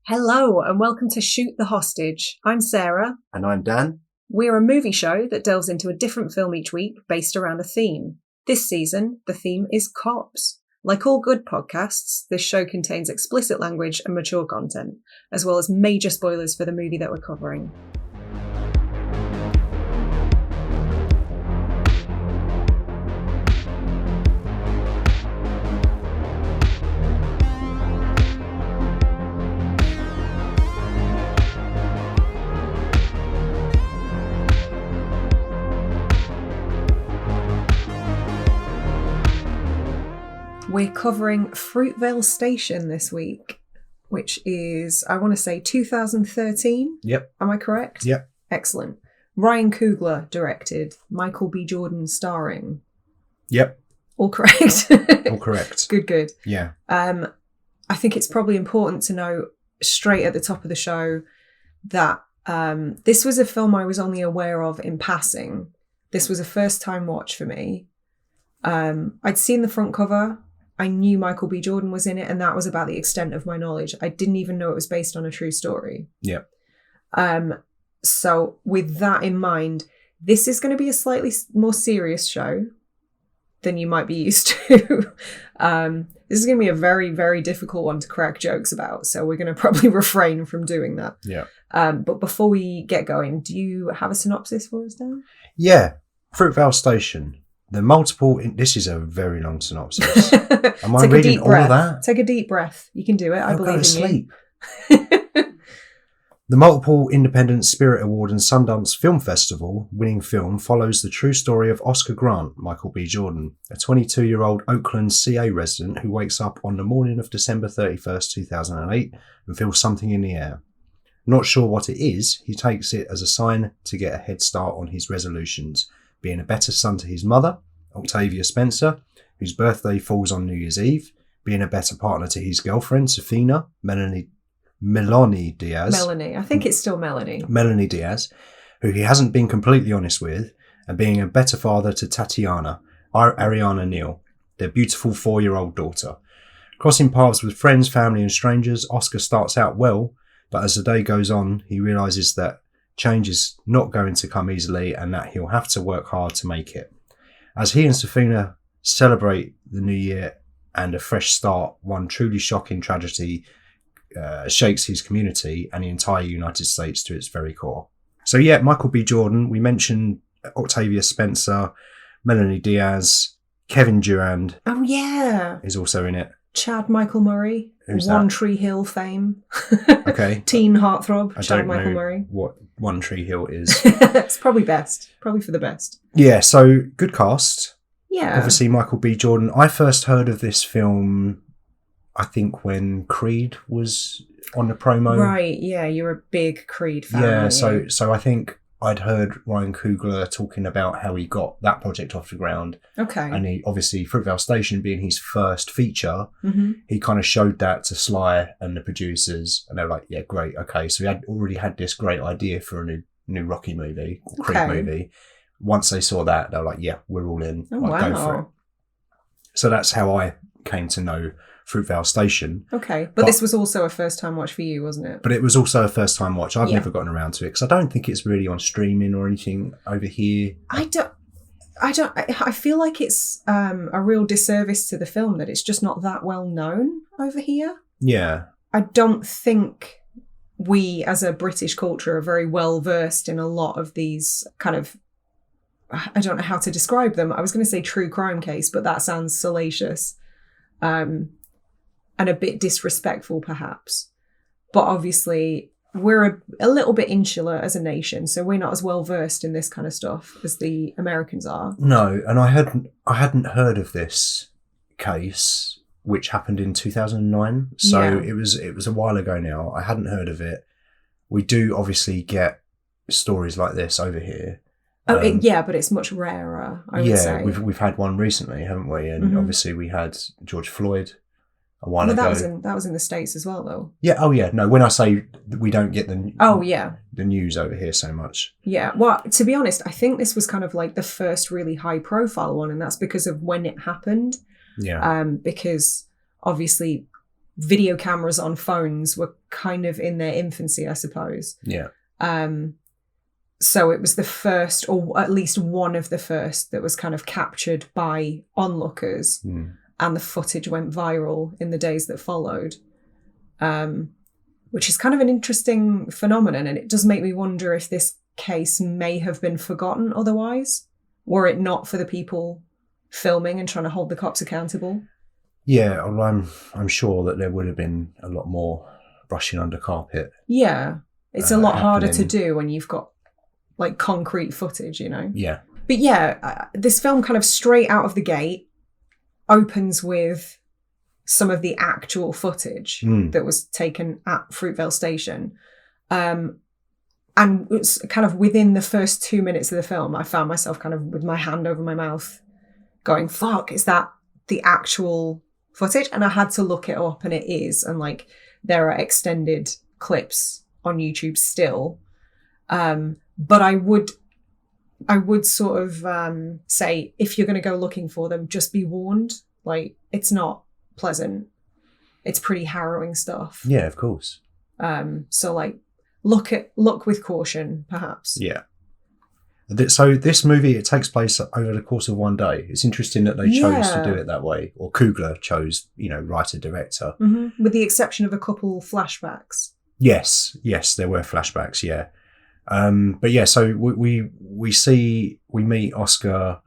Hello and welcome to Shoot the Hostage. I'm Sarah. And I'm Dan. We're a movie show that delves into a different film each week based around a theme. This season, the theme is cops. Like all good podcasts, this show contains explicit language and mature content, as well as major spoilers for the movie that we're covering. We're covering Fruitvale Station this week, which is, I want to say, 2013. Yep. Am I correct? Yep. Excellent. Ryan Coogler directed, Michael B. Jordan starring. Yep. All correct? All correct. Good. Yeah. I think it's probably important to note straight at the top of the show that this was a film I was only aware of in passing. This was a first-time watch for me. I'd seen the front cover. I knew Michael B. Jordan was in it, and that was about the extent of my knowledge. I didn't even know it was based on a true story. Yeah. So with that in mind, this is going to be a slightly more serious show than you might be used to. This is going to be a very, very difficult one to crack jokes about, so we're going to probably refrain from doing that. Yeah. But before we get going, do you have a synopsis for us, Dan? Yeah. Fruitvale Station. This is a very long synopsis. Am I reading all of that? Take a deep breath. You can do it. I believe in you. The multiple Independent Spirit Award and Sundance Film Festival winning film follows the true story of Oscar Grant, Michael B. Jordan, a 22-year-old Oakland CA resident who wakes up on the morning of December 31st, 2008 and feels something in the air. Not sure what it is, he takes it as a sign to get a head start on his resolutions, being a better son to his mother, Octavia Spencer, whose birthday falls on New Year's Eve, being a better partner to his girlfriend, Safina, Melanie Diaz. Melanie. I think it's still Melanie. Melanie Diaz, who he hasn't been completely honest with, and being a better father to Tatiana, Ariana Neal, their beautiful 4-year-old daughter. Crossing paths with friends, family and strangers, Oscar starts out well, but as the day goes on, he realises that change is not going to come easily and that he'll have to work hard to make it. As he and Safina celebrate the new year and a fresh start, one truly shocking tragedy shakes his community and the entire United States to its very core. So yeah, Michael B. Jordan, we mentioned Octavia Spencer, Melanie Diaz, Kevin Durand. Oh yeah. Is also in it. Chad Michael Murray. Who's One that? Tree Hill fame. Okay. Teen heartthrob. I Chad don't Michael know Murray. what One Tree Hill is. It's probably best. Probably for the best. Yeah, so good cast. Yeah. Obviously Michael B. Jordan. I first heard of this film, I think, when Creed was on the promo. Right, yeah, you're a big Creed fan. Yeah, aren't you? so I think I'd heard Ryan Coogler talking about how he got that project off the ground. Okay. And he, obviously, Fruitvale Station being his first feature, Mm-hmm. he kind of showed that to Sly and the producers, and they were like, yeah, great, okay. So he had already had this great idea for a new Rocky movie, or Creed movie. Once they saw that, they were like, yeah, we're all in. Oh, like, wow. Go for it. So that's how I came to know Fruitvale Station. Okay, but this was also a first-time watch for you, wasn't it? But it was also a first-time watch. I've Yeah. never gotten around to it because I don't think it's really on streaming or anything over here. I feel like it's a real disservice to the film that it's just not that well known over here. Yeah. I don't think we as a British culture are very well versed in a lot of these kind of, I don't know how to describe them. I was going to say true crime case, but that sounds salacious. And a bit disrespectful, perhaps. But obviously, we're a little bit insular as a nation, so we're not as well versed in this kind of stuff as the Americans are. No, and I hadn't heard of this case, which happened in 2009. So Yeah. it was a while ago now. I hadn't heard of it. We do obviously get stories like this over here. Oh, yeah, but it's much rarer, I would say. Yeah, we've had one recently, haven't we? And obviously we had George Floyd a while ago. That was in the States as well, though. Yeah. Oh, yeah. No, when I say we don't get the news over here so much. Yeah. Well, to be honest, I think this was kind of like the first really high profile one, and that's because of when it happened. Yeah. Because obviously video cameras on phones were kind of in their infancy, I suppose. Yeah. So it was the first, or at least one of the first, that was kind of captured by onlookers, and the footage went viral in the days that followed, which is kind of an interesting phenomenon. And it does make me wonder if this case may have been forgotten otherwise, were it not for the people filming and trying to hold the cops accountable. Yeah, I'm sure that there would have been a lot more brushing under carpet. Yeah, it's a lot harder to happening. do when you've got like concrete footage, you know? Yeah. But yeah, this film kind of straight out of the gate opens with some of the actual footage that was taken at Fruitvale Station. And it's kind of within the first 2 minutes of the film, I found myself kind of with my hand over my mouth going, fuck, is that the actual footage? And I had to look it up, and it is. And like, there are extended clips on YouTube still. But I would sort of say, if you're going to go looking for them, just be warned. Like, it's not pleasant. It's pretty harrowing stuff. Yeah, of course. So like, look with caution, perhaps. Yeah. So this movie, it takes place over the course of one day. It's interesting that they chose to do it that way, or Coogler chose, writer director. Mm-hmm. With the exception of a couple flashbacks. Yes, there were flashbacks. Yeah. But yeah, so we meet Oscar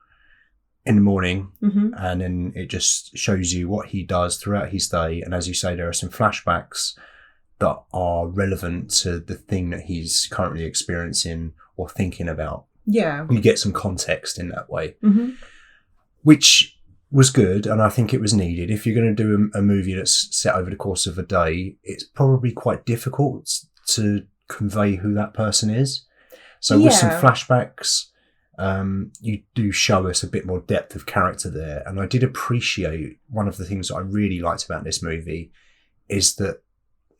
in the morning, and then it just shows you what he does throughout his day. And as you say, there are some flashbacks that are relevant to the thing that he's currently experiencing or thinking about. Yeah. You get some context in that way, which was good. And I think it was needed. If you're going to do a movie that's set over the course of a day, it's probably quite difficult to convey who that person is. So with some flashbacks, you do show us a bit more depth of character there. And I did appreciate, one of the things that I really liked about this movie is that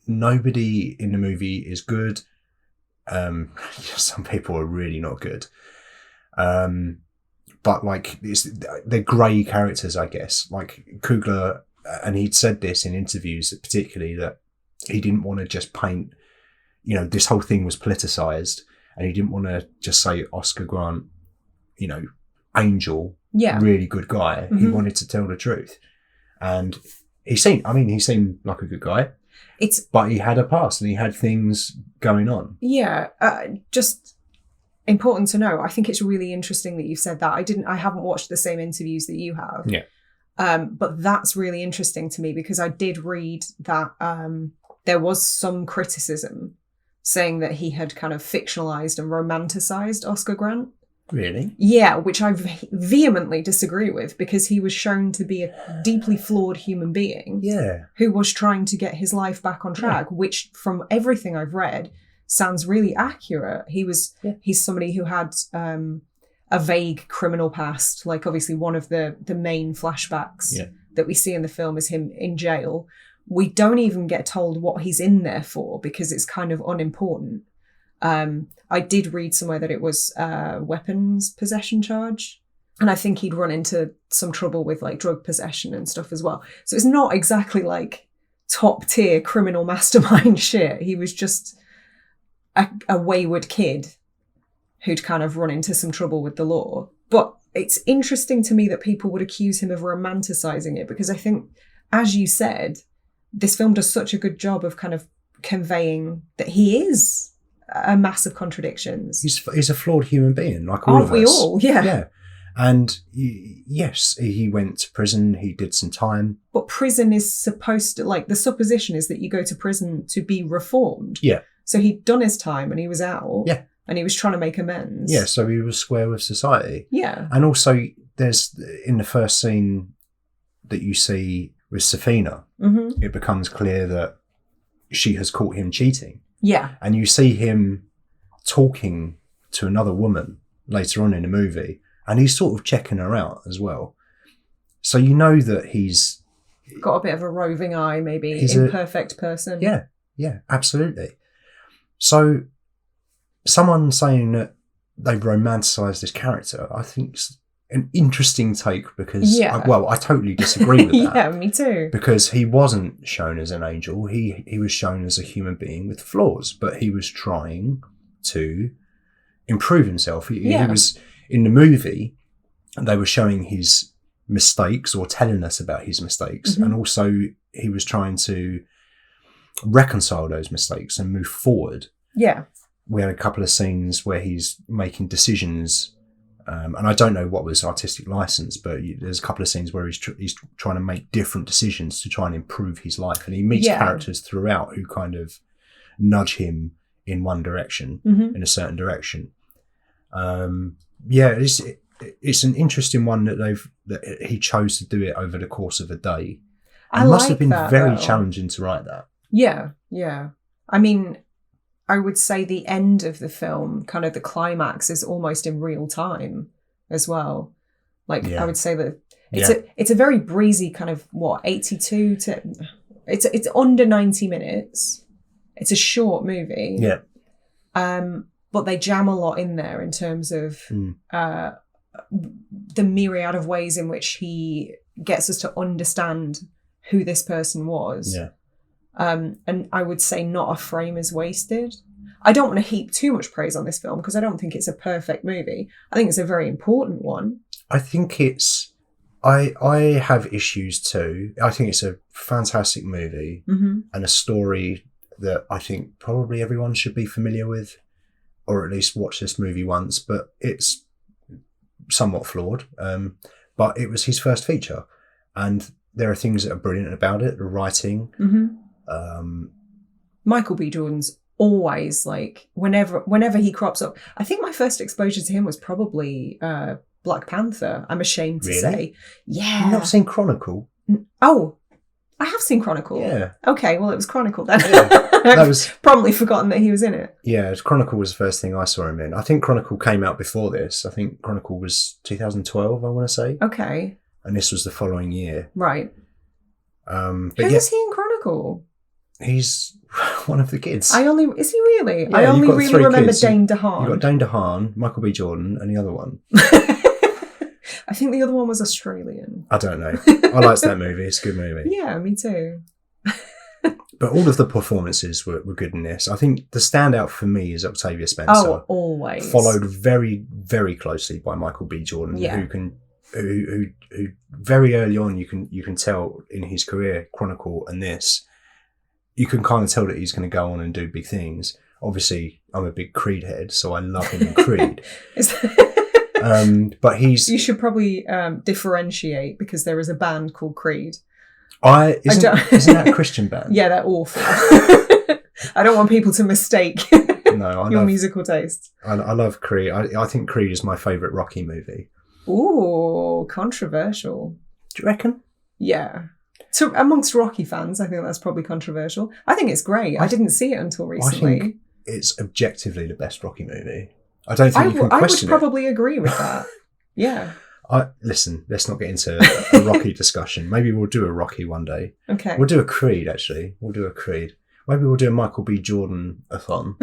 nobody in the movie is good. Some people are really not good. But like, they're grey characters, I guess. Like Coogler, and he'd said this in interviews particularly, that he didn't want to just paint, this whole thing was politicized, and he didn't want to just say Oscar Grant, angel, really good guy. He wanted to tell the truth. And he seemed like a good guy. But he had a past and he had things going on. Yeah, just important to know. I think it's really interesting that you've said that. I haven't watched the same interviews that you have. Yeah. But that's really interesting to me, because I did read that there was some criticism saying that he had kind of fictionalized and romanticized Oscar Grant. Really? Yeah, which I vehemently disagree with, because he was shown to be a deeply flawed human being. Yeah. Who was trying to get his life back on track, which from everything I've read sounds really accurate. He's somebody who had a vague criminal past. Like, obviously one of the main flashbacks that we see in the film is him in jail. We don't even get told what he's in there for, because it's kind of unimportant. I did read somewhere that it was a weapons possession charge. And I think he'd run into some trouble with like drug possession and stuff as well. So it's not exactly like top tier criminal mastermind shit. He was just a wayward kid who'd kind of run into some trouble with the law. But it's interesting to me that people would accuse him of romanticizing it, because I think, as you said, this film does such a good job of kind of conveying that he is a mass of contradictions. He's a flawed human being, like all of us. Aren't we all? Yeah. Yeah. And yes, he went to prison, he did some time. But prison is supposed to, like, the supposition is that you go to prison to be reformed. Yeah. So he'd done his time and he was out. Yeah. And he was trying to make amends. Yeah, so he was square with society. Yeah. And also, there's, in the first scene that you see with Safina, it becomes clear that she has caught him cheating. Yeah. And you see him talking to another woman later on in the movie, and he's sort of checking her out as well. So you know that he's got a bit of a roving eye, maybe, imperfect person. Yeah, absolutely. So someone saying that they've romanticised this character, I think an interesting take because, Yeah. I totally disagree with that. Yeah, me too. Because he wasn't shown as an angel. He was shown as a human being with flaws, but he was trying to improve himself. He was in the movie, and they were showing his mistakes or telling us about his mistakes, and also he was trying to reconcile those mistakes and move forward. Yeah. We had a couple of scenes where he's making decisions, and I don't know what was artistic license, but there's a couple of scenes where he's trying to make different decisions to try and improve his life, and he meets characters throughout who kind of nudge him in one direction, in a certain direction. It's an interesting one that he chose to do it over the course of a day. It must have been very challenging to write that. Yeah, yeah. I mean, I would say the end of the film, kind of the climax, is almost in real time as well. Like, I would say that it's a very breezy kind of, 82 to... It's under 90 minutes. It's a short movie. Yeah. But they jam a lot in there in terms of the myriad of ways in which he gets us to understand who this person was. Yeah. And I would say not a frame is wasted. I don't want to heap too much praise on this film because I don't think it's a perfect movie. I think it's a very important one. I think it's... I have issues too. I think it's a fantastic movie and a story that I think probably everyone should be familiar with, or at least watch this movie once, but it's somewhat flawed. But it was his first feature, and there are things that are brilliant about it. The writing. Michael B. Jordan's always, like, whenever he crops up. I think my first exposure to him was probably Black Panther, I'm ashamed to say. Yeah. You've not seen Chronicle? Oh, I have seen Chronicle. Yeah. Okay, well, it was Chronicle then. Yeah. I've probably forgotten that he was in it. Yeah, Chronicle was the first thing I saw him in. I think Chronicle came out before this. I think Chronicle was 2012, I want to say. Okay. And this was the following year. Right. But Who is he in Chronicle? He's one of the kids. Is he really? Yeah, I only really remember kids. Dane DeHaan. You've got Dane DeHaan, Michael B. Jordan, and the other one. I think the other one was Australian. I don't know. I liked that movie. It's a good movie. Yeah, me too. But all of the performances were good in this. I think the standout for me is Octavia Spencer. Oh, always. Followed very, very closely by Michael B. Jordan, who very early on you can tell in his career, Chronicle and this, you can kind of tell that he's going to go on and do big things. Obviously, I'm a big Creed head, so I love him in Creed. But you should probably differentiate, because there is a band called Creed. Isn't that a Christian band? Yeah, they're awful. I don't want people to mistake your musical taste. I love Creed. I think Creed is my favourite Rocky movie. Ooh, controversial. Do you reckon? Yeah. So amongst Rocky fans, I think that's probably controversial. I think it's great. I didn't see it until recently. I think it's objectively the best Rocky movie. I don't think you can question it. I would probably agree with that. Yeah. Listen, let's not get into a Rocky discussion. Maybe we'll do a Rocky one day. Okay. We'll do a Creed, actually. We'll do a Creed. Maybe we'll do a Michael B. Jordan-a-thon.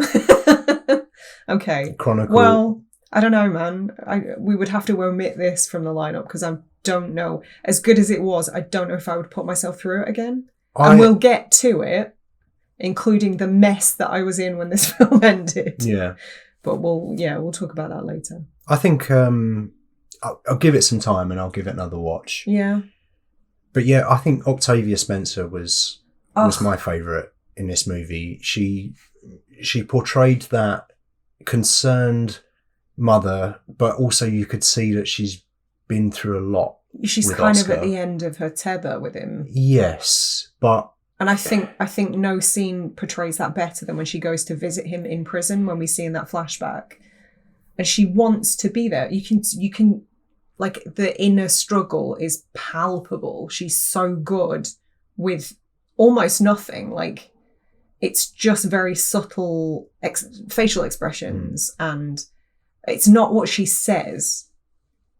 Okay. Chronicle. Well, I don't know, man. We would have to omit this from the lineup because I don't know. As good as it was, I don't know if I would put myself through it again. And we'll get to it, including the mess that I was in when this film ended. Yeah. But we'll talk about that later. I think I'll give it some time and I'll give it another watch. Yeah. But yeah, I think Octavia Spencer was my favourite in this movie. She portrayed that concerned mother, but also you could see that she's been through a lot. She's kind of at the end of her tether with him. Yes, but... And I think no scene portrays that better than when she goes to visit him in prison, when we see in that flashback. And she wants to be there. You can like, the inner struggle is palpable. She's so good with almost nothing. Like, it's just very subtle facial expressions, and it's not what she says.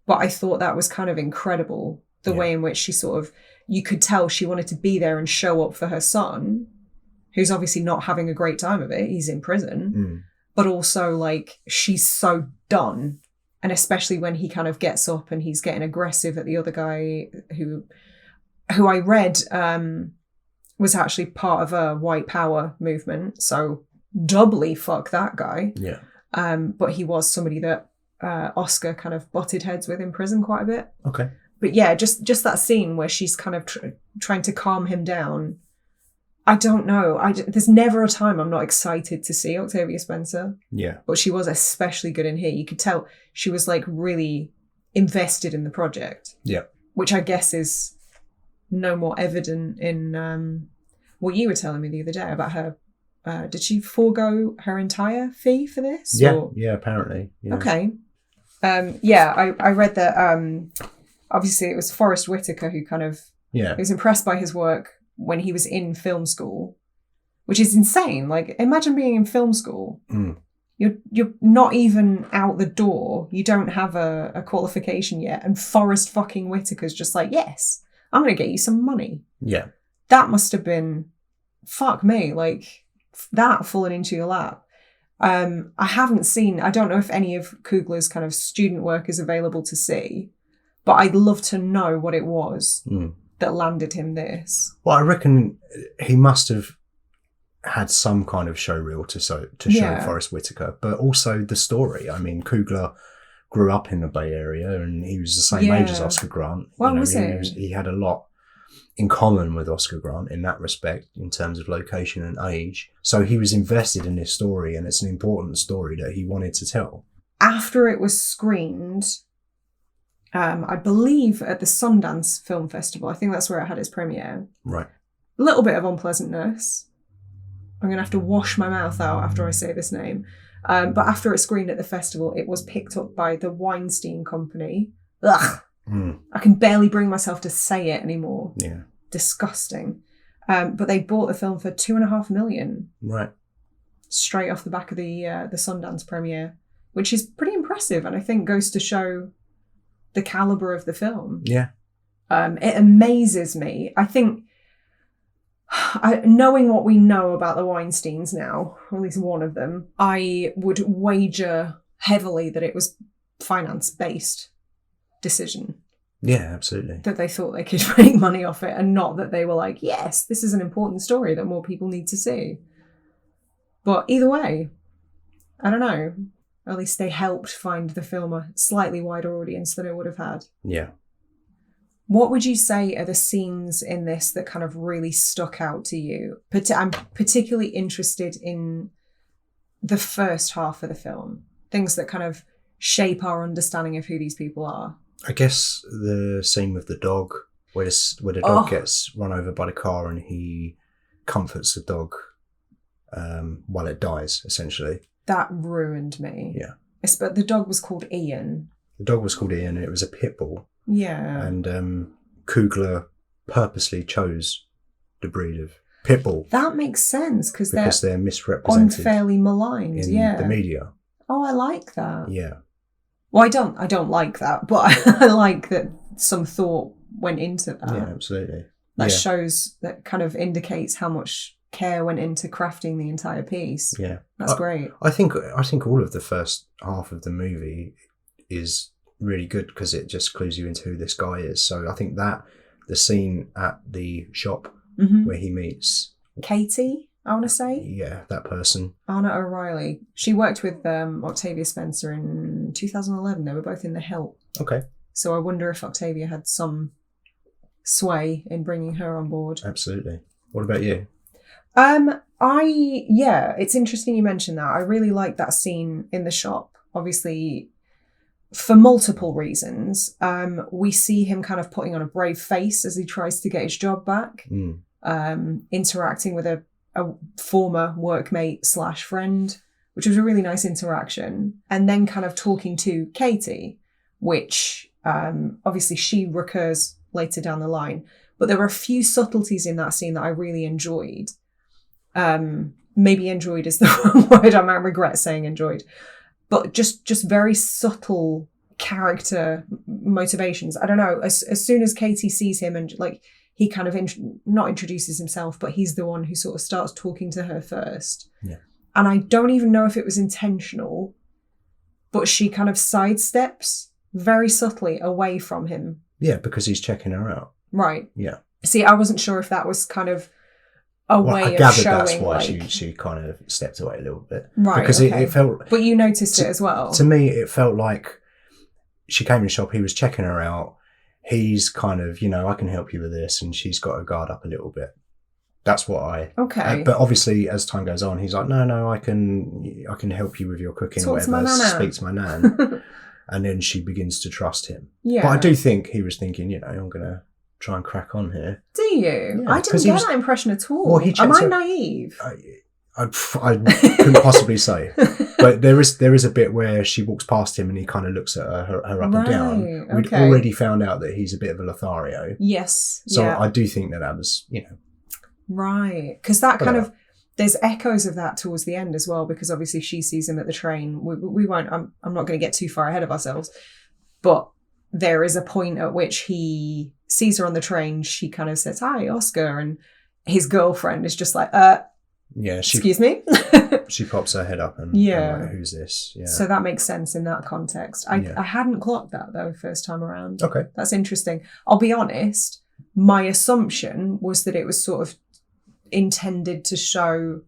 But I thought that was kind of incredible, the way in which she sort of, you could tell she wanted to be there and show up for her son, who's obviously not having a great time of it. He's in prison. But also, like, she's so done And especially when he kind of gets up and he's getting aggressive at the other guy who I read was actually part of a white power movement. So doubly fuck that guy. Yeah. But he was somebody that Oscar kind of butted heads with in prison quite a bit. Okay. But yeah, just that scene where she's kind of trying to calm him down. I don't know. There's never a time I'm not excited to see Octavia Spencer. Yeah. But she was especially good in here. You could tell she was like really invested in the project. Yeah. Which I guess is no more evident in what you were telling me the other day about her. Did she forego her entire fee for this? Yeah. Or? Yeah, apparently. Yeah. Okay. I read that obviously it was Forrest Whitaker who kind of was impressed by his work when he was in film school, which is insane. Like, imagine being in film school. Mm. You're not even out the door. You don't have a qualification yet. And Forrest fucking Whitaker's just like, yes, I'm going to get you some money. Yeah. That must have been, fuck me, like that falling into your lap. I haven't seen, I don't know if any of Coogler's kind of student work is available to see, but I'd love to know what it was that landed him this. Well, I reckon he must have had some kind of show reel to show Forrest Whitaker, but also the story. I mean, Coogler grew up in the Bay Area and he was the same age as Oscar Grant. Well, was he? He had a lot in common with Oscar Grant in that respect, in terms of location and age. So he was invested in this story, and it's an important story that he wanted to tell. After it was screened, I believe at the Sundance Film Festival, I think that's where it had its premiere. Right. A little bit of unpleasantness. I'm going to have to wash my mouth out after I say this name. But after it screened at the festival, it was picked up by the Weinstein Company. Ugh. I can barely bring myself to say it anymore. Yeah. Disgusting. But they bought the film for $2.5 million. Right. Straight off the back of the Sundance premiere, which is pretty impressive, and I think goes to show the caliber of the film. Yeah. It amazes me. I think, knowing what we know about the Weinsteins now, or at least one of them, I would wager heavily that it was finance-based decision. Yeah, absolutely. That they thought they could make money off it, and not that they were like, yes, this is an important story that more people need to see. But either way, I don't know. At least they helped find the film a slightly wider audience than it would have had. Yeah. What would you say are the scenes in this that kind of really stuck out to you? I'm particularly interested in the first half of the film. Things that kind of shape our understanding of who these people are. I guess the scene with the dog, where the dog gets run over by the car and he comforts the dog while it dies, essentially. That ruined me. Yeah. But the dog was called Ian. The dog was called Ian, and it was a pit bull. Yeah. And Coogler purposely chose the breed of pit bull. That makes sense, because they're misrepresented, unfairly maligned in the media. Oh, I like that. Yeah. Well, I don't like that, but I like that some thought went into that. Yeah, absolutely. That shows, that kind of indicates how much care went into crafting the entire piece. Yeah. That's great. I think all of the first half of the movie is really good because it just clues you into who this guy is. So I think that the scene at the shop where he meets Katie, I want to say. Yeah, that person. Anna O'Reilly. She worked with Octavia Spencer in 2011. They were both in The Help. Okay. So I wonder if Octavia had some sway in bringing her on board. Absolutely. What about you? It's interesting you mentioned that. I really like that scene in the shop. Obviously, for multiple reasons. We see him kind of putting on a brave face as he tries to get his job back. Interacting with a former workmate / friend, which was a really nice interaction. And then kind of talking to Katie, which obviously she recurs later down the line. But there were a few subtleties in that scene that I really enjoyed. Maybe enjoyed is the wrong word. I might regret saying enjoyed. But just very subtle character motivations. I don't know. As soon as Katie sees him and like he kind of not introduces himself, but he's the one who sort of starts talking to her first. Yeah. And I don't even know if it was intentional, but she kind of sidesteps very subtly away from him. Yeah, because he's checking her out. Right. Yeah. See, I wasn't sure if that was kind of a way I of gathered showing. that's why like... she kind of stepped away a little bit. Right. Because it felt. But you noticed it as well. To me, it felt like she came in the shop. He was checking her out. He's kind of, I can help you with this, and she's got her guard up a little bit. That's what I. Okay. But obviously, as time goes on, he's like, no, I can help you with your cooking or whatever. Speak to my nan. And then she begins to trust him. Yeah. But I do think he was thinking, I'm going to try and crack on here. Do you? Yeah, I didn't get that impression at all. Well, Am I naive? I couldn't possibly say. But there is a bit where she walks past him and he kind of looks at her up and down. We'd already found out that he's a bit of a Lothario. Yes. So I do think that was, Right. Because that kind of, there's echoes of that towards the end as well, because obviously she sees him at the train. We won't, I'm not going to get too far ahead of ourselves, but there is a point at which he sees her on the train. She kind of says, "Hi, Oscar." And his girlfriend is just like, excuse me? She pops her head up and, like, who's this? Yeah. So that makes sense in that context. I hadn't clocked that, though, first time around. Okay. That's interesting. I'll be honest, my assumption was that it was sort of intended to show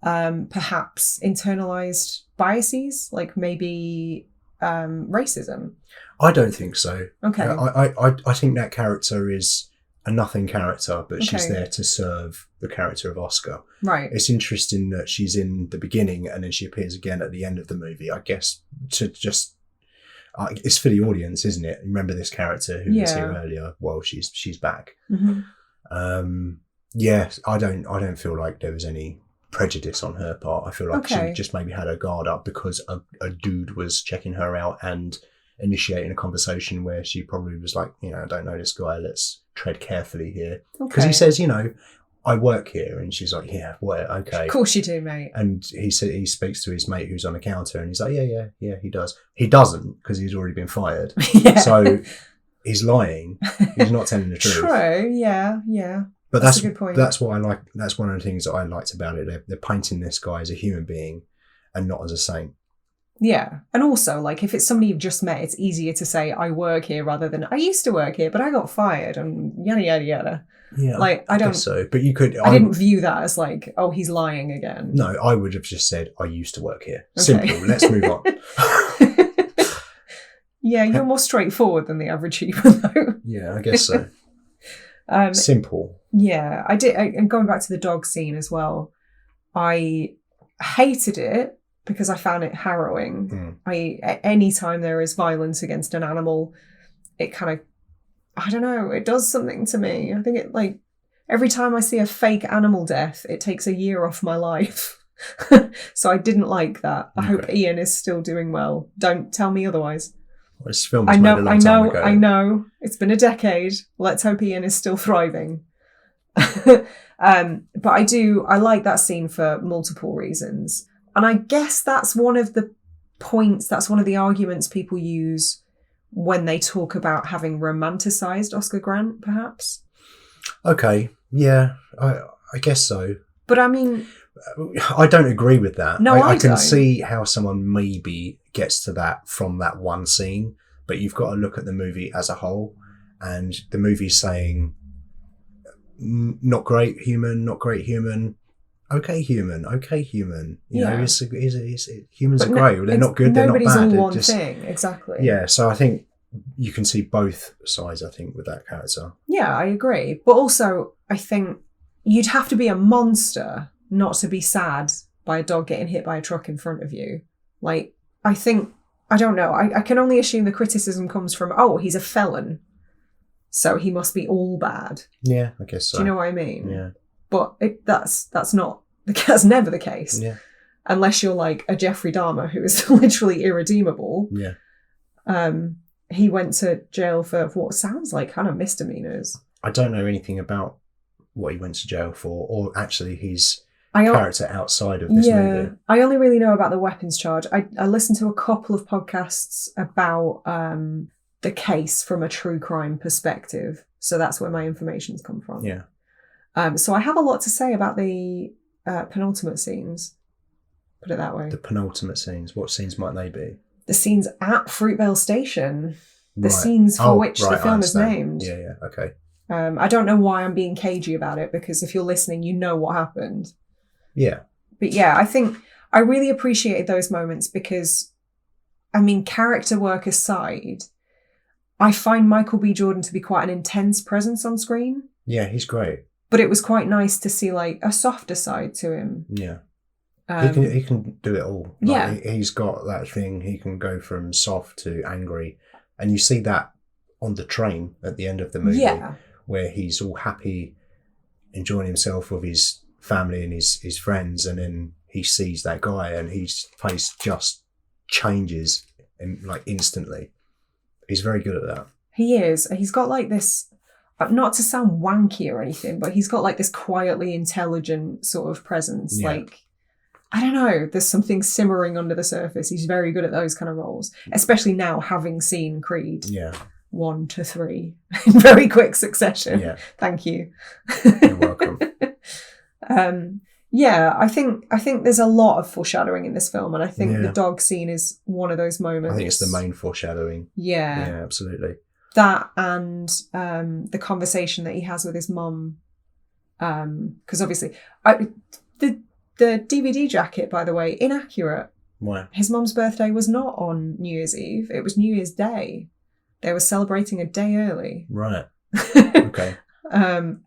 perhaps internalized biases, like maybe racism. I don't think so. Okay. I think that character is a nothing character, but she's there to serve the character of Oscar. Right. It's interesting that she's in the beginning and then she appears again at the end of the movie, I guess, to just... it's for the audience, isn't it? Remember this character who was here earlier? Well, she's back. Mm-hmm. I don't feel like there was any prejudice on her part. I feel like she just maybe had her guard up because a dude was checking her out and initiating a conversation where she probably was like, I don't know this guy, let's tread carefully here. Because he says, I work here, and she's like, yeah, well, okay. Of course you do, mate. And he speaks to his mate who's on the counter, and he's like, yeah, he does. He doesn't, because he's already been fired. So he's lying. He's not telling the truth. True, yeah. But that's a good point. That's what I like. That's one of the things that I liked about it. They're painting this guy as a human being and not as a saint. Yeah. And also, like, if it's somebody you've just met, it's easier to say, I work here, rather than, I used to work here, but I got fired, and yada, yada, yada. Yeah. Like, I don't... guess so. But you could... I didn't view that as like, oh, he's lying again. No, I would have just said, I used to work here. Okay. Simple. Let's move on. Yeah, you're more straightforward than the average human, though. Yeah, I guess so. Simple. Yeah, I did. And going back to the dog scene as well, I hated it because I found it harrowing. Anytime there is violence against an animal, it kind of, I don't know, it does something to me. I think it, like, every time I see a fake animal death, it takes a year off my life. So I didn't like that. I hope Ian is still doing well. Don't tell me otherwise. Well, this film was made a long time ago. I know. It's been a decade. Let's hope Ian is still thriving. But I like that scene for multiple reasons. And I guess that's one of the points, that's one of the arguments people use when they talk about having romanticized Oscar Grant, perhaps. Okay, yeah, I guess so. But I mean... I don't agree with that. No, I can see how someone maybe gets to that from that one scene, but you've got to look at the movie as a whole, and the movie's saying, not great human, not great human, okay human, okay human. You know, humans are great. They're not good, they're not bad. Nobody's all one thing, exactly. Yeah, so I think you can see both sides, I think, with that character. Yeah, I agree. But also, I think you'd have to be a monster not to be sad by a dog getting hit by a truck in front of you. Like, I think, I don't know, I can only assume the criticism comes from, oh, he's a felon, so he must be all bad. Yeah, I guess so. Do you know what I mean? Yeah. But that's never the case. Yeah. Unless you're like a Jeffrey Dahmer who is literally irredeemable. Yeah. He went to jail for what sounds like kind of misdemeanors. I don't know anything about what he went to jail for, or actually his character outside of this movie. I only really know about the weapons charge. I listened to a couple of podcasts about the case from a true crime perspective. So that's where my information's come from. Yeah. So I have a lot to say about the penultimate scenes. Put it that way. The penultimate scenes. What scenes might they be? the scenes at Fruitvale Station, the Right. scenes for which right, the I film is understand. named. Yeah, okay. I don't know why I'm being cagey about it, because if you're listening, you know what happened. Yeah. But yeah, I think I really appreciated those moments because, I mean, character work aside, I find Michael B. Jordan to be quite an intense presence on screen. Yeah, he's great. But it was quite nice to see like a softer side to him. Yeah. He can do it all. Like, yeah. He's got that thing. He can go from soft to angry. And you see that on the train at the end of the movie. Yeah. Where he's all happy, enjoying himself with his family and his friends, and then he sees that guy and his face just changes like instantly. He's very good at that. He is. He's got like this, not to sound wanky or anything, but he's got like this quietly intelligent sort of presence. Yeah. Like, I don't know, there's something simmering under the surface. He's very good at those kind of roles, especially now having seen Creed. Yeah. 1 to 3 in very quick succession. Yeah. Thank you. You're welcome. Yeah, I think there's a lot of foreshadowing in this film, and I think the dog scene is one of those moments. I think it's the main foreshadowing. Yeah. Yeah, absolutely. That and the conversation that he has with his mum, because obviously, the DVD jacket, by the way, inaccurate. Why? His mum's birthday was not on New Year's Eve; it was New Year's Day. They were celebrating a day early. Right. Okay.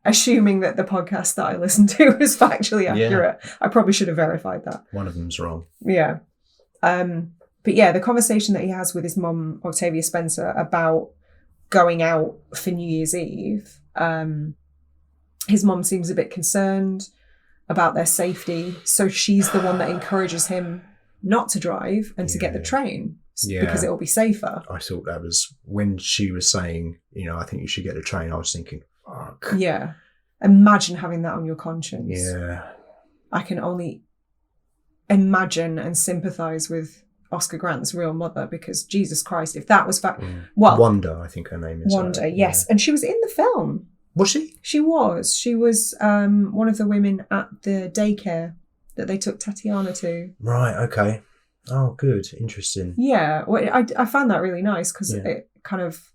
Assuming that the podcast that I listened to was factually accurate. Yeah. I probably should have verified that. One of them's wrong. Yeah. But yeah, the conversation that he has with his mum, Octavia Spencer, about going out for New Year's Eve, his mum seems a bit concerned about their safety. So she's the one that encourages him not to drive and to get the train. Yeah. Because it'll be safer. I thought that was when she was saying, I think you should get the train. I was thinking, fuck. Yeah. Imagine having that on your conscience. Yeah. I can only imagine and sympathise with Oscar Grant's real mother, because Jesus Christ, if that was well, Wanda, I think her name is. Wanda, yes. Yeah. And she was in the film. Was she? She was. She was one of the women at the daycare that they took Tatiana to. Right, okay. Oh, good. Interesting. Yeah. Well, I found that really nice because it kind of,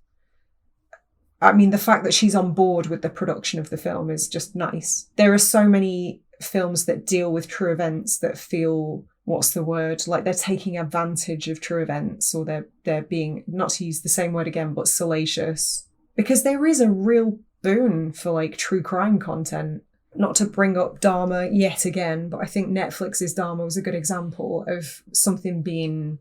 I mean, the fact that she's on board with the production of the film is just nice. There are so many films that deal with true events that feel, what's the word? Like they're taking advantage of true events, or they're being, not to use the same word again, but salacious. Because there is a real boon for like true crime content. Not to bring up Dharma yet again, but I think Netflix's Dharma was a good example of something being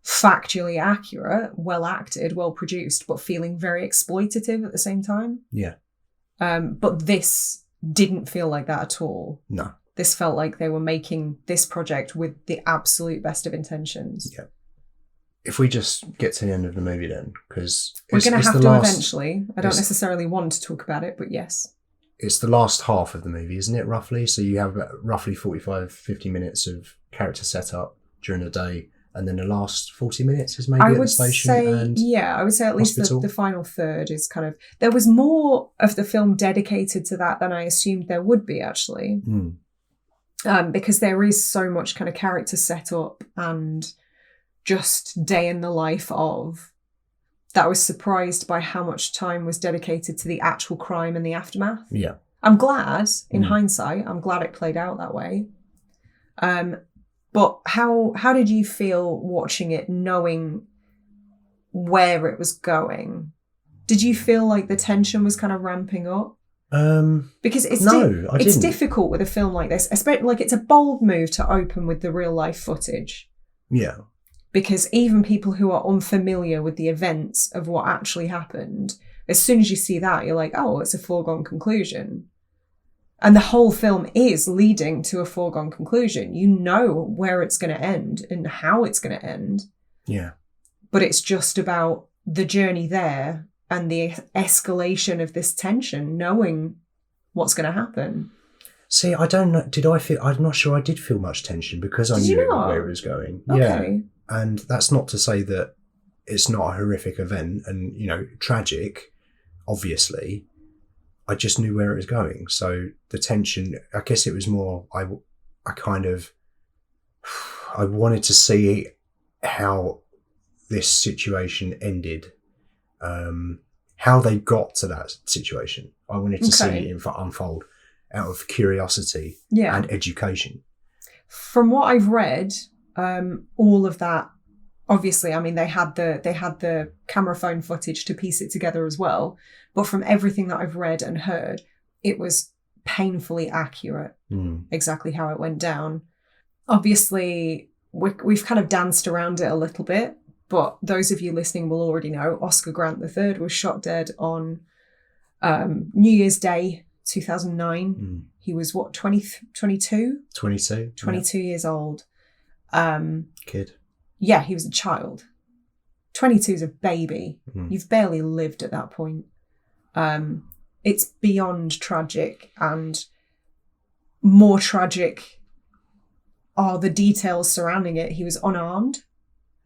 factually accurate, well acted, well produced, but feeling very exploitative at the same time. Yeah. But this didn't feel like that at all. No. This felt like they were making this project with the absolute best of intentions. Yeah. If we just get to the end of the movie then, because we're going to have to eventually. I don't necessarily want to talk about it, but yes. It's the last half of the movie, isn't it, roughly? So you have roughly 45, 50 minutes of character setup during the day, and then the last 40 minutes is maybe at the station and I would say at least the final third is kind of... There was more of the film dedicated to that than I assumed there would be, actually. Because there is so much kind of character setup and just day in the life of... that I was surprised by how much time was dedicated to the actual crime and the aftermath. Yeah. I'm glad, in hindsight, I'm glad it played out that way. But how did you feel watching it, knowing where it was going? Did you feel like the tension was kind of ramping up? Because it's difficult with a film like this, especially like it's a bold move to open with the real life footage. Yeah. Because even people who are unfamiliar with the events of what actually happened, as soon as you see that, you're like, oh, it's a foregone conclusion. And the whole film is leading to a foregone conclusion. You know where it's going to end and how it's going to end. Yeah. But it's just about the journey there and the escalation of this tension, knowing what's going to happen. See, I don't know. I'm not sure I did feel much tension because I knew where it was going. Okay. Yeah. And that's not to say that it's not a horrific event and, tragic, obviously. I just knew where it was going. So the tension, I guess it was more, I wanted to see how this situation ended, how they got to that situation. I wanted to see it unfold out of curiosity and education. From what I've read, all of that, obviously, I mean, they had the camera phone footage to piece it together as well. But from everything that I've read and heard, it was painfully accurate, exactly how it went down. Obviously, we've kind of danced around it a little bit, but those of you listening will already know Oscar Grant III was shot dead on New Year's Day, 2009. He was, 22? 22 years old. Kid. Yeah, he was a child. 22 is a baby. You've barely lived at that point. It's beyond tragic, and more tragic are the details surrounding it. He was unarmed.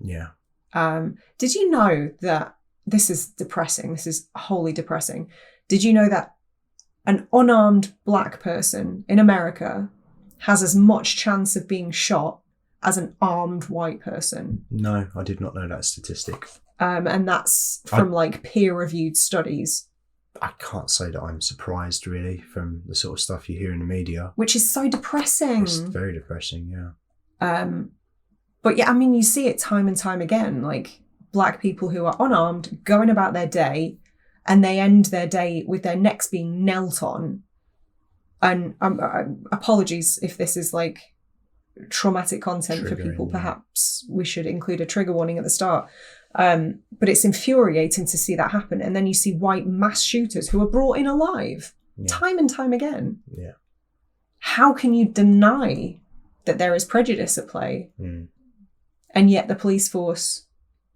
Yeah. Did you know that, this is depressing, this is wholly depressing. Did you know that an unarmed black person in America has as much chance of being shot as an armed white person? No, I did not know that statistic. And that's from peer-reviewed studies. I can't say that I'm surprised, really, from the sort of stuff you hear in the media. Which is so depressing. It's very depressing, yeah. But yeah, I mean, you see it time and time again, like black people who are unarmed going about their day, and they end their day with their necks being knelt on. And apologies if this is like traumatic content for people. Perhaps we should include a trigger warning at the start. But it's infuriating to see that happen. And then you see white mass shooters who are brought in alive time and time again. Yeah. How can you deny that there is prejudice at play? And yet the police force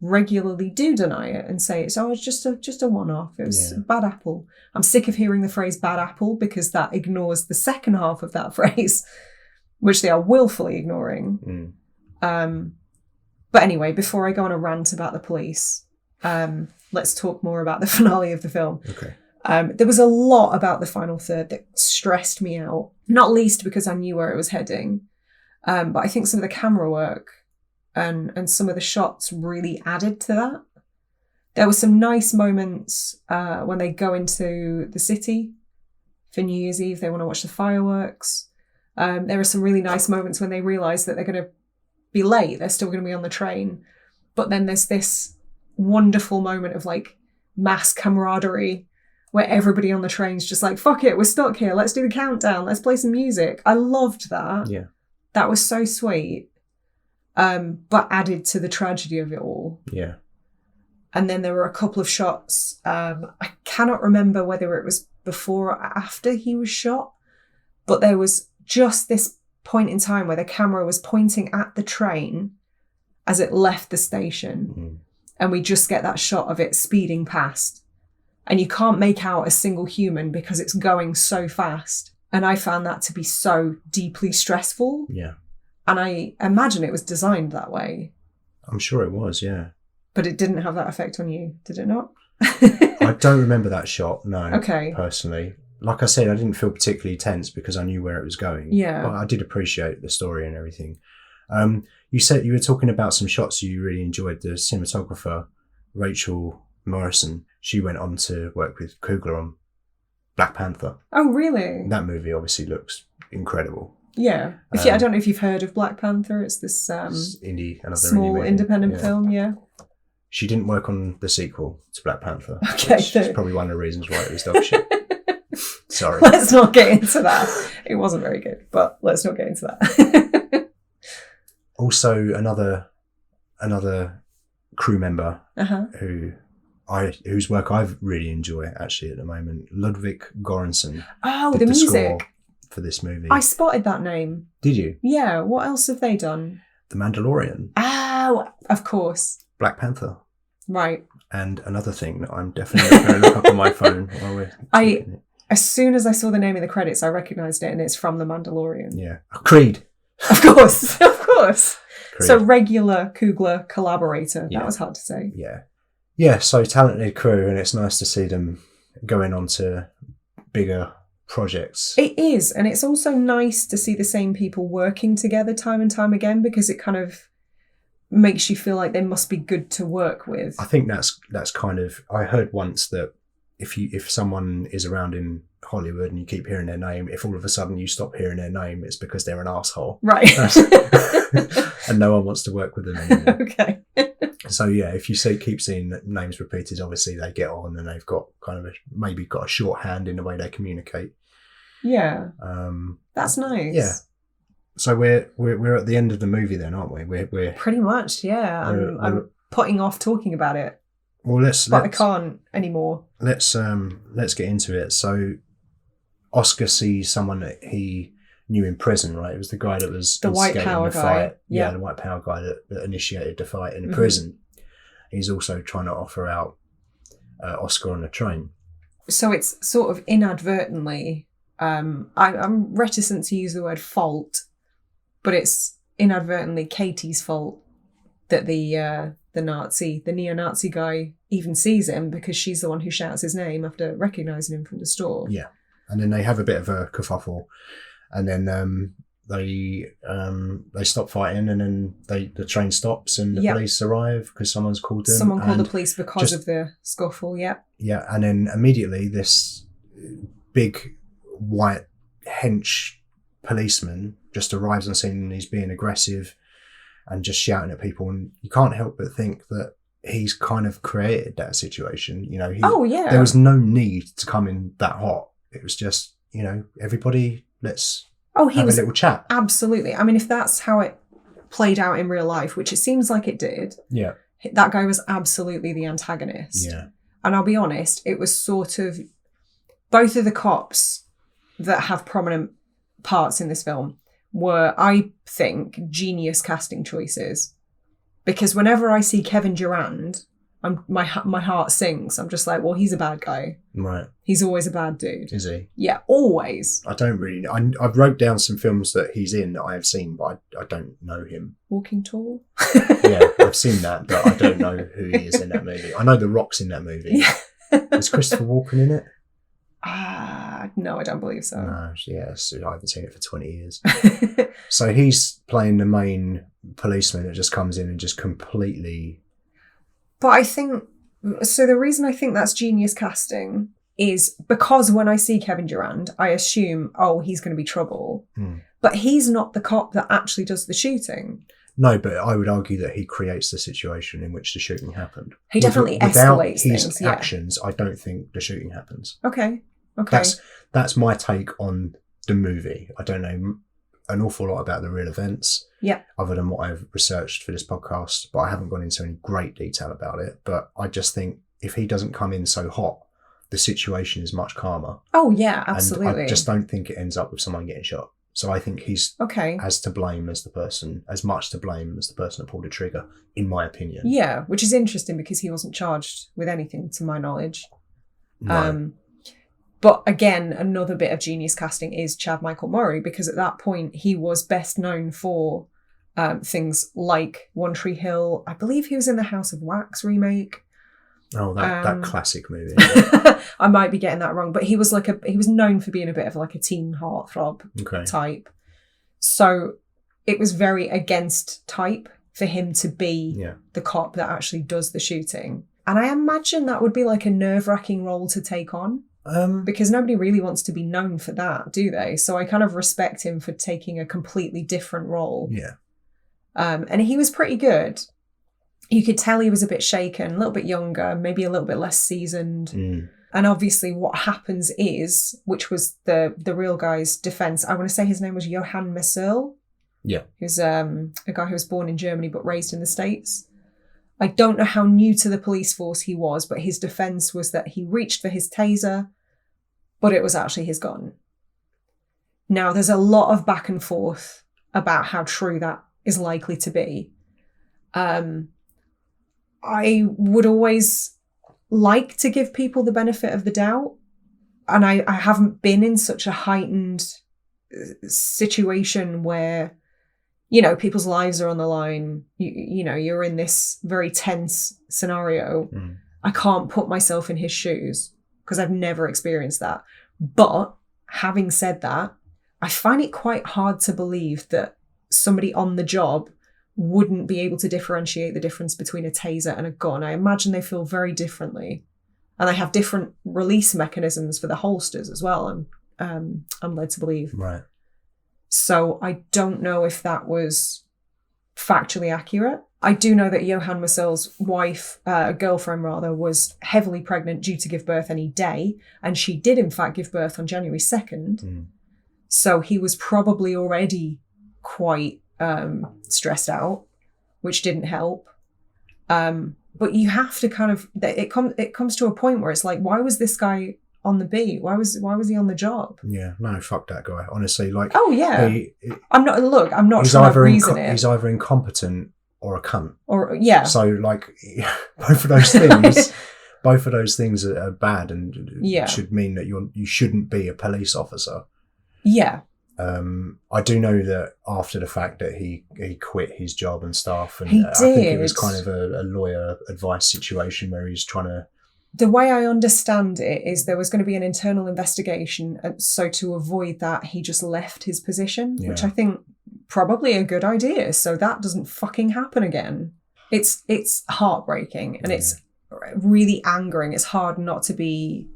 regularly do deny it and say it's just a one-off. It was a bad apple. I'm sick of hearing the phrase bad apple, because that ignores the second half of that phrase, which they are willfully ignoring. But anyway, before I go on a rant about the police, let's talk more about the finale of the film. Okay. There was a lot about the final third that stressed me out, not least because I knew where it was heading. But I think some of the camera work and some of the shots really added to that. There were some nice moments when they go into the city for New Year's Eve. They want to watch the fireworks. There are some really nice moments when they realise that they're going to be late. They're still going to be on the train. But then there's this wonderful moment of like mass camaraderie where everybody on the train's just like, fuck it, we're stuck here. Let's do the countdown. Let's play some music. I loved that. Yeah. That was so sweet. But added to the tragedy of it all. Yeah. And then there were a couple of shots. I cannot remember whether it was before or after he was shot, but there was just this point in time where the camera was pointing at the train as it left the station. And we just get that shot of it speeding past. And you can't make out a single human because it's going so fast. And I found that to be so deeply stressful. Yeah. And I imagine it was designed that way. I'm sure it was, yeah. But it didn't have that effect on you, did it not? I don't remember that shot, no. Okay. Personally. Like I said, I didn't feel particularly tense because I knew where it was going. Yeah. But I did appreciate the story and everything. You said you were talking about some shots you really enjoyed. The cinematographer, Rachel Morrison, she went on to work with Coogler on Black Panther. Oh, really? That movie obviously looks incredible. Yeah. I don't know if you've heard of Black Panther. It's this small independent film, yeah. She didn't work on the sequel to Black Panther. Okay. Which is probably one of the reasons why it was dog shit. Sorry. Let's not get into that. It wasn't very good, but let's not get into that. Also, another crew member whose work I really enjoy actually at the moment, Ludwig Göransson. Oh, the music for this movie. I spotted that name. Did you? Yeah. What else have they done? The Mandalorian. Oh, of course. Black Panther. Right. And another thing that I'm definitely going to look up on my phone while we're as soon as I saw the name of the credits, I recognised it, and it's from The Mandalorian. Yeah. Creed. Of course. Of course. Creed. So regular Coogler collaborator. Yeah. That was hard to say. Yeah. Yeah, so talented crew, and it's nice to see them going on to bigger projects. It is, and it's also nice to see the same people working together time and time again, because it kind of makes you feel like they must be good to work with. I think that's kind of, I heard once that if someone is around in Hollywood and you keep hearing their name, if all of a sudden you stop hearing their name, it's because they're an asshole. Right. And no one wants to work with them anymore. Okay. So yeah, if you keep seeing names repeated, obviously they get on and they've got kind of maybe got a shorthand in the way they communicate. Yeah. That's nice. Yeah. So we're at the end of the movie then, aren't we? We're pretty much, yeah. I'm putting off talking about it. Well, but I can't anymore. Let's get into it. So Oscar sees someone that he knew in prison, right? It was the guy that was the white power guy. Fight. Yeah, the white power guy that initiated the fight in prison. He's also trying to offer out Oscar on the train. So it's sort of inadvertently. I'm reticent to use the word fault, but it's inadvertently Katie's fault that the neo-Nazi guy even sees him, because she's the one who shouts his name after recognising him from the store. Yeah. And then they have a bit of a kerfuffle, and then they stop fighting, and then the train stops and the police arrive because someone's called them. Someone called the police because of the scuffle, yeah. Yeah, and then immediately this big white hench policeman just arrives on scene, and he's being aggressive and just shouting at people, and you can't help but think that he's kind of created that situation. You know, there was no need to come in that hot. It was just, you know, everybody, let's have a little chat. Absolutely. I mean, if that's how it played out in real life, which it seems like it did, yeah, that guy was absolutely the antagonist. Yeah. And I'll be honest, it was sort of both of the cops that have prominent parts in this film were, I think, genius casting choices. Because whenever I see Kevin Durand, my heart sinks. I'm just like, well, he's a bad guy. Right. He's always a bad dude. Is he? Yeah, always. I don't really know. I've wrote down some films that he's in that I have seen, but I don't know him. Walking Tall? Yeah, I've seen that, but I don't know who he is in that movie. I know The Rock's in that movie. Yeah. Is Christopher Walken in it? No, I don't believe so. No, yes, I haven't seen it for 20 years. So he's playing the main policeman that just comes in and just completely... But I think... So the reason I think that's genius casting is because when I see Kevin Durand, I assume, oh, he's going to be trouble. But he's not the cop that actually does the shooting. No, but I would argue that he creates the situation in which the shooting happened. He definitely escalates things. Without his actions, I don't think the shooting happens. Okay. That's my take on the movie. I don't know an awful lot about the real events, other than what I've researched for this podcast, but I haven't gone into any great detail about it. But I just think if he doesn't come in so hot, the situation is much calmer. Oh yeah, absolutely. And I just don't think it ends up with someone getting shot. So I think he's as to blame as the person, as much to blame as the person that pulled the trigger, in my opinion. Yeah, which is interesting because he wasn't charged with anything, to my knowledge. No. But again, another bit of genius casting is Chad Michael Murray, because at that point he was best known for things like One Tree Hill. I believe he was in the House of Wax remake. Oh, that classic movie. I might be getting that wrong, but he was known for being a bit of like a teen heartthrob type. So it was very against type for him to be the cop that actually does the shooting. And I imagine that would be like a nerve-wracking role to take on. Because nobody really wants to be known for that, do they? So I kind of respect him for taking a completely different role. Yeah. And he was pretty good. You could tell he was a bit shaken, a little bit younger, maybe a little bit less seasoned. And obviously what happens is, which was the real guy's defense, I want to say his name was Johann Messerl. Yeah. Who's a guy who was born in Germany but raised in the States. I don't know how new to the police force he was, but his defense was that he reached for his taser, but it was actually his gun. Now, there's a lot of back and forth about how true that is likely to be. I would always like to give people the benefit of the doubt, and I haven't been in such a heightened situation where, you know, people's lives are on the line. You know, you're in this very tense scenario. I can't put myself in his shoes because I've never experienced that. But having said that, I find it quite hard to believe that somebody on the job wouldn't be able to differentiate the difference between a taser and a gun. I imagine they feel very differently. And they have different release mechanisms for the holsters as well, I'm led to believe. Right. So I don't know if that was factually accurate. I do know that Johann Marcel's wife, girlfriend rather, was heavily pregnant, due to give birth any day. And she did, in fact, give birth on January 2nd. Mm. So he was probably already quite stressed out, which didn't help. But you have to kind of, it comes to a point where it's like, why was this guy on the beat? Why was he on the job? Yeah, no, fuck that guy. Honestly, like, oh yeah, I'm not he's trying to either reason it. He's either incompetent or a cunt. Or yeah. So like, both of those things, are bad, and should mean that you shouldn't be a police officer. Yeah. I do know that after the fact that he quit his job and stuff, and he I think it was kind of a lawyer advice situation where he's trying to. The way I understand it is there was going to be an internal investigation, so to avoid that, he just left his position, which I think probably a good idea, so that doesn't fucking happen again. It's heartbreaking, and it's really angering. It's hard not to be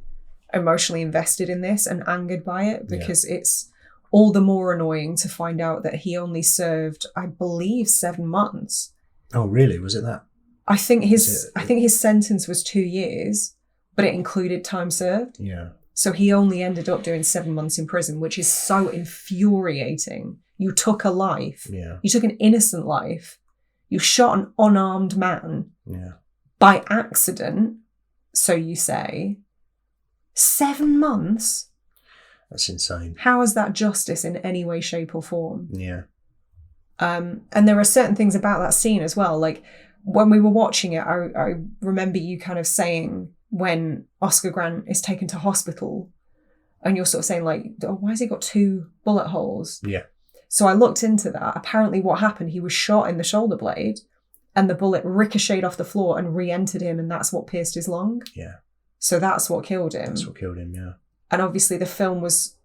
emotionally invested in this and angered by it, because it's all the more annoying to find out that he only served, I believe, 7 months. Oh, really? Was it that? I think his sentence was 2 years, but it included time served. Yeah. So he only ended up doing 7 months in prison, which is so infuriating. You took a life. Yeah. You took an innocent life. You shot an unarmed man. Yeah. By accident, so you say. 7 months? That's insane. How is that justice in any way, shape or form? Yeah. And there are certain things about that scene as well. Like, when we were watching it, I remember you kind of saying, when Oscar Grant is taken to hospital, and you're sort of saying like, oh, why has he got 2 bullet holes? Yeah. So I looked into that. Apparently what happened, he was shot in the shoulder blade and the bullet ricocheted off the floor and re-entered him, and that's what pierced his lung. Yeah. So that's what killed him. That's what killed him, yeah. And obviously the film was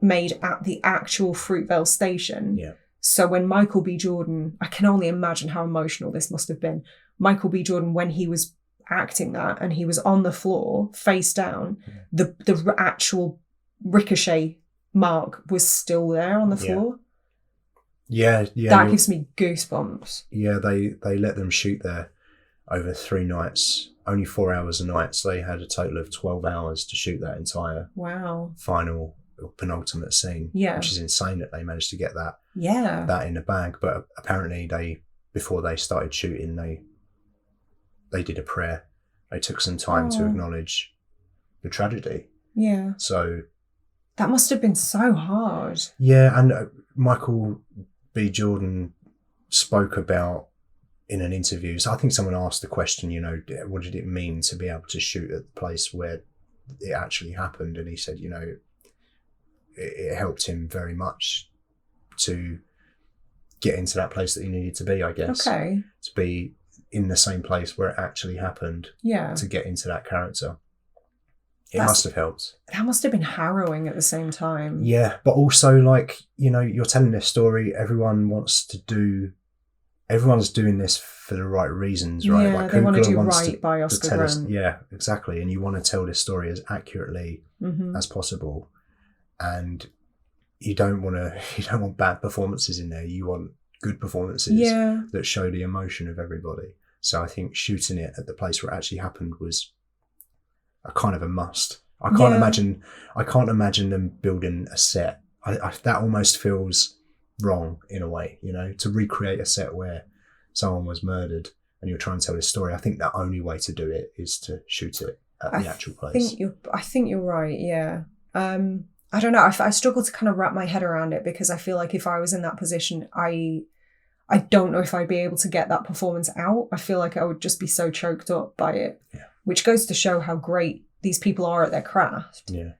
made at the actual Fruitvale Station. Yeah. So when Michael B. Jordan, I can only imagine how emotional this must have been. Michael B. Jordan, when he was acting that and he was on the floor, face down, the actual ricochet mark was still there on the floor. Yeah. That gives me goosebumps. Yeah, they let them shoot there over 3 nights, only 4 hours a night. So they had a total of 12 hours to shoot that entire final or penultimate scene. Yeah. Which is insane that they managed to get that. Yeah. That in the bag. But apparently before they started shooting, they did a prayer. They took some time to acknowledge the tragedy. Yeah. So that must have been so hard. Yeah, and Michael B. Jordan spoke about in an interview. So I think someone asked the question, what did it mean to be able to shoot at the place where it actually happened? And he said, it helped him very much to get into that place that he needed to be, I guess. Okay. To be in the same place where it actually happened. Yeah. To get into that character. It must have helped. That must have been harrowing at the same time. Yeah, but also you're telling this story, everyone's doing this for the right reasons, right? Yeah, they want to do right by Oscar Grant. Yeah, exactly. And you want to tell this story as accurately as possible. And you don't want bad performances in there. You want good performances that show the emotion of everybody. So I think shooting it at the place where it actually happened was a kind of a must. I can't imagine them building a set. That almost feels wrong in a way, to recreate a set where someone was murdered and you're trying to tell this story. I think the only way to do it is to shoot it at the actual place. I think you're right. Yeah. I don't know. I struggle to kind of wrap my head around it, because I feel like if I was in that position, I don't know if I'd be able to get that performance out. I feel like I would just be so choked up by it, which goes to show how great these people are at their craft. Yeah.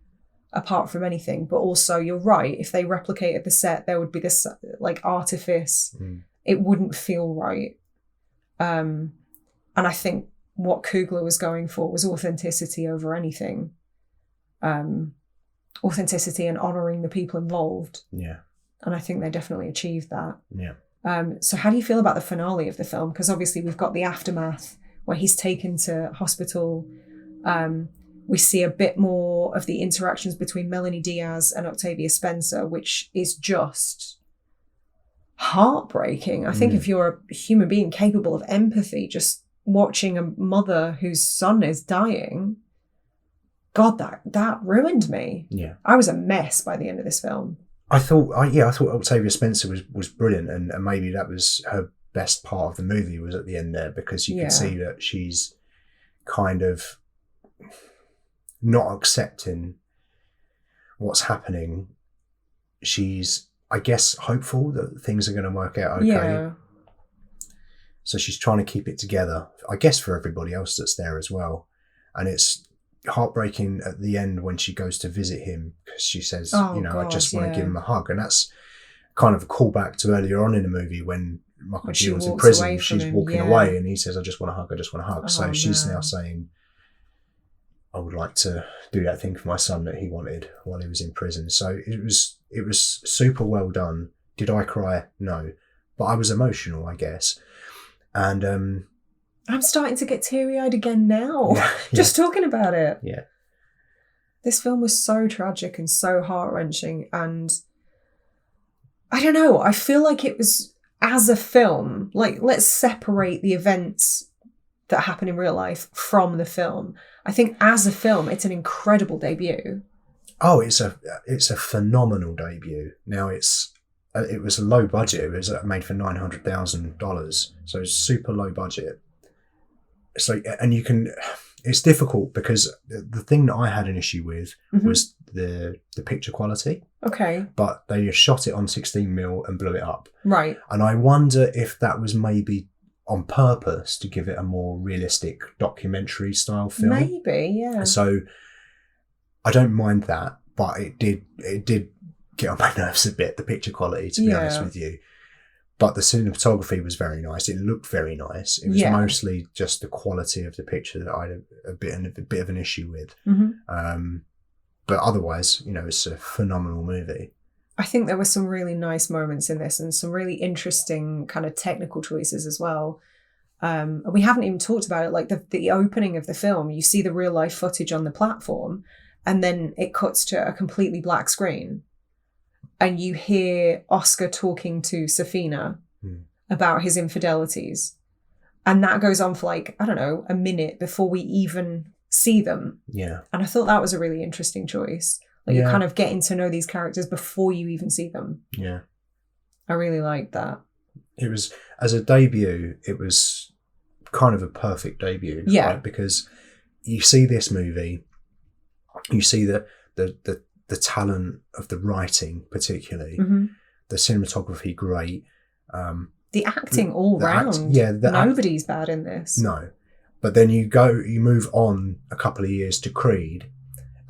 Apart from anything. But also, you're right. If they replicated the set, there would be this artifice. It wouldn't feel right. And I think what Coogler was going for was authenticity over anything. Authenticity and honouring the people involved. Yeah. And I think they definitely achieved that. Yeah. So how do you feel about the finale of the film? Because obviously we've got the aftermath where he's taken to hospital. We see a bit more of the interactions between Melanie Diaz and Octavia Spencer, which is just heartbreaking. I think if you're a human being capable of empathy, just watching a mother whose son is dying, God, that ruined me. Yeah. I was a mess by the end of this film. I thought Octavia Spencer was brilliant, and maybe that was her best part of the movie was at the end there, because you could see that she's kind of not accepting what's happening. She's, I guess, hopeful that things are going to work out okay. Yeah. So she's trying to keep it together, I guess, for everybody else that's there as well. And it's heartbreaking at the end when she goes to visit him, because she says, I just want to give him a hug. And that's kind of a callback to earlier on in the movie when Michael Keaton's in prison. She's walking away and he says, I just want to hug. So she's now saying, I would like to do that thing for my son that he wanted while he was in prison. So it was super well done. Did I cry? No. But I was emotional, I guess. And I'm starting to get teary-eyed again now. Just talking about it. Yeah. This film was so tragic and so heart-wrenching, and I don't know, I feel like it was, as a film, like, let's separate the events that happen in real life from the film. I think as a film, it's an incredible debut. Oh, it's a phenomenal debut. Now it was a low budget. It was made for $900,000, so it's super low budget. So, and it's difficult because the thing that I had an issue with was the picture quality. Okay. But they shot it on 16mm and blew it up. Right. And I wonder if that was maybe on purpose to give it a more realistic documentary style film. Maybe, yeah. So I don't mind that, but it did get on my nerves a bit, the picture quality, to be honest with you. But the cinematography was very nice. It looked very nice. It was mostly just the quality of the picture that I had a bit of an issue with. But otherwise, it's a phenomenal movie. I think there were some really nice moments in this and some really interesting kind of technical choices as well. We haven't even talked about it. Like the opening of the film, you see the real life footage on the platform, and then it cuts to a completely black screen. And you hear Oscar talking to Safina about his infidelities. And that goes on for a minute before we even see them. Yeah. And I thought that was a really interesting choice. You're kind of getting to know these characters before you even see them. Yeah. I really liked that. It was, as a debut, it was kind of a perfect debut. Yeah. Right? Because you see this movie, you see the talent of the writing, particularly, the cinematography, great. The acting all round. Nobody's bad in this. No. But then you move on a couple of years to Creed,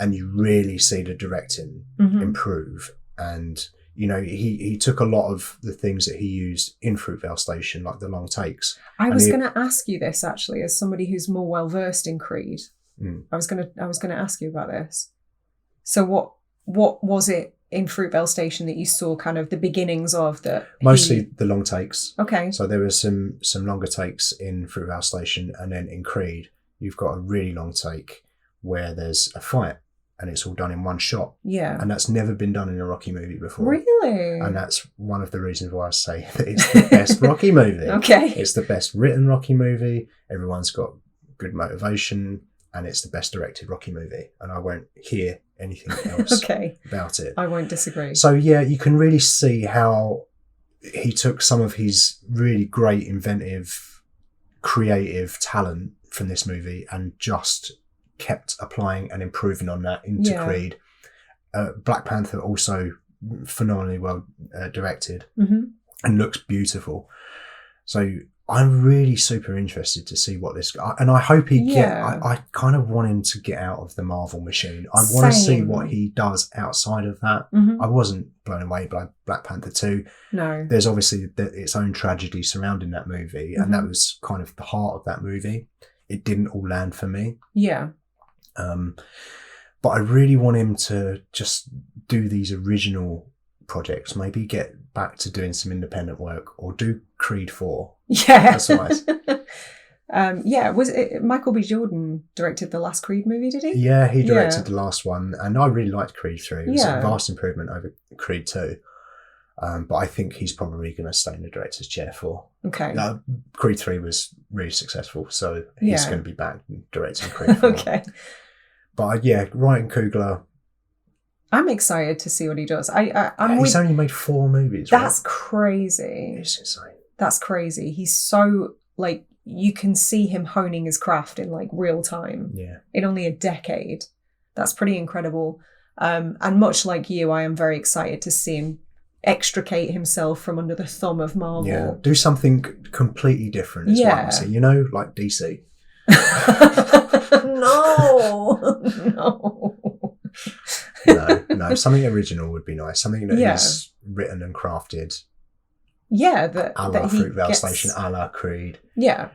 and you really see the directing improve. And, he took a lot of the things that he used in Fruitvale Station, like the long takes. I was going to ask you this, actually, as somebody who's more well-versed in Creed. I was going to ask you about this. So what was it in Fruitvale Station that you saw kind of the beginnings of that? Mostly the long takes. Okay. So there was some longer takes in Fruitvale Station, and then in Creed, you've got a really long take where there's a fight and it's all done in one shot. Yeah. And that's never been done in a Rocky movie before. Really? And that's one of the reasons why I say that it's the best Rocky movie. Okay. It's the best written Rocky movie. Everyone's got good motivation, and it's the best directed Rocky movie. And I won't hear anything else about it. I won't disagree. So yeah, you can really see how he took some of his really great, inventive, creative talent from this movie and just kept applying and improving on that into Creed. Black Panther also phenomenally well directed and looks beautiful. So I'm really super interested to see what this... And I hope I kind of want him to get out of the Marvel machine. I want to see what he does outside of that. I wasn't blown away by Black Panther 2. No. There's obviously its own tragedy surrounding that movie, and that was kind of the heart of that movie. It didn't all land for me. Yeah. But I really want him to just do these original projects. Maybe get back to doing some independent work, or do Creed 4. Yeah. That's nice. Was it Michael B. Jordan directed the last Creed movie, did he? Yeah, he directed the last one, and I really liked Creed 3. It was Yeah. a vast improvement over Creed 2. But I think he's probably going to stay in the director's chair for. Okay. Creed 3 was really successessul, so he's going to be back directing Creed 4. Okay. But Ryan Coogler. I'm excited to see what he does. He's only made 4 movies. That's right? crazy. It's insane. That's crazy. He's so, like, you can see him honing his craft in, like, real time. Yeah. In only a decade. That's pretty incredible. And much like you, I am very excited to see him extricate himself from under the thumb of Marvel. Yeah. Do something completely different is what I say. You know, like DC. No, something original would be nice. Something that is written and crafted. Yeah, a la Fruitvale Station, a la Creed. Yeah.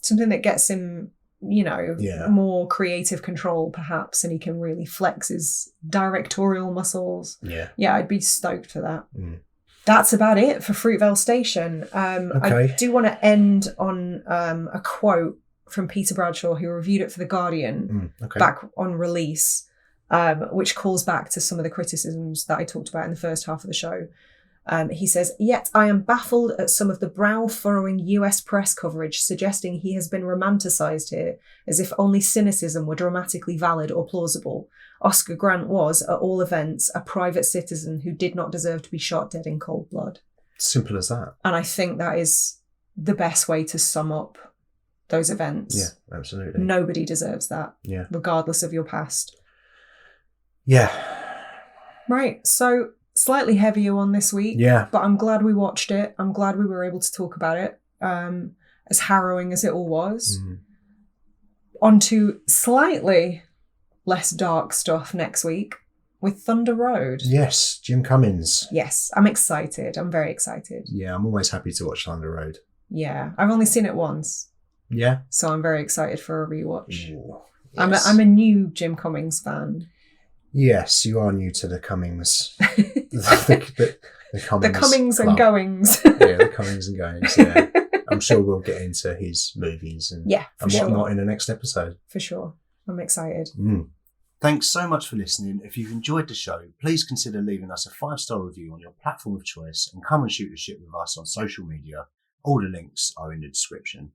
Something that gets him, more creative control, perhaps, and he can really flex his directorial muscles. Yeah. Yeah, I'd be stoked for that. Mm. That's about it for Fruitvale Station. Okay. I do want to end on a quote from Peter Bradshaw, who reviewed it for The Guardian back on release, which calls back to some of the criticisms that I talked about in the first half of the show. He says, "Yet I am baffled at some of the brow-furrowing US press coverage suggesting he has been romanticised here, as if only cynicism were dramatically valid or plausible. Oscar Grant was, at all events, a private citizen who did not deserve to be shot dead in cold blood." Simple as that. And I think that is the best way to sum up those events. Yeah, absolutely. Nobody deserves that, regardless of your past. Yeah. Right, so slightly heavier one this week. Yeah. But I'm glad we watched it. I'm glad we were able to talk about it, as harrowing as it all was. Mm. On to slightly less dark stuff next week with Thunder Road. Yes, Jim Cummings. Yes, I'm excited. I'm very excited. Yeah, I'm always happy to watch Thunder Road. Yeah, I've only seen it once. Yeah. So I'm very excited for a rewatch. Ooh, yes. I'm a new Jim Cummings fan. Yes, you are new to the Cummings. the Cummings, the Cummings and goings. Yeah, the Cummings and goings, yeah. I'm sure we'll get into his movies and whatnot in the next episode. For sure. I'm excited. Mm. Thanks so much for listening. If you've enjoyed the show, please consider leaving us a 5-star review on your platform of choice and come and shoot the shit with us on social media. All the links are in the description.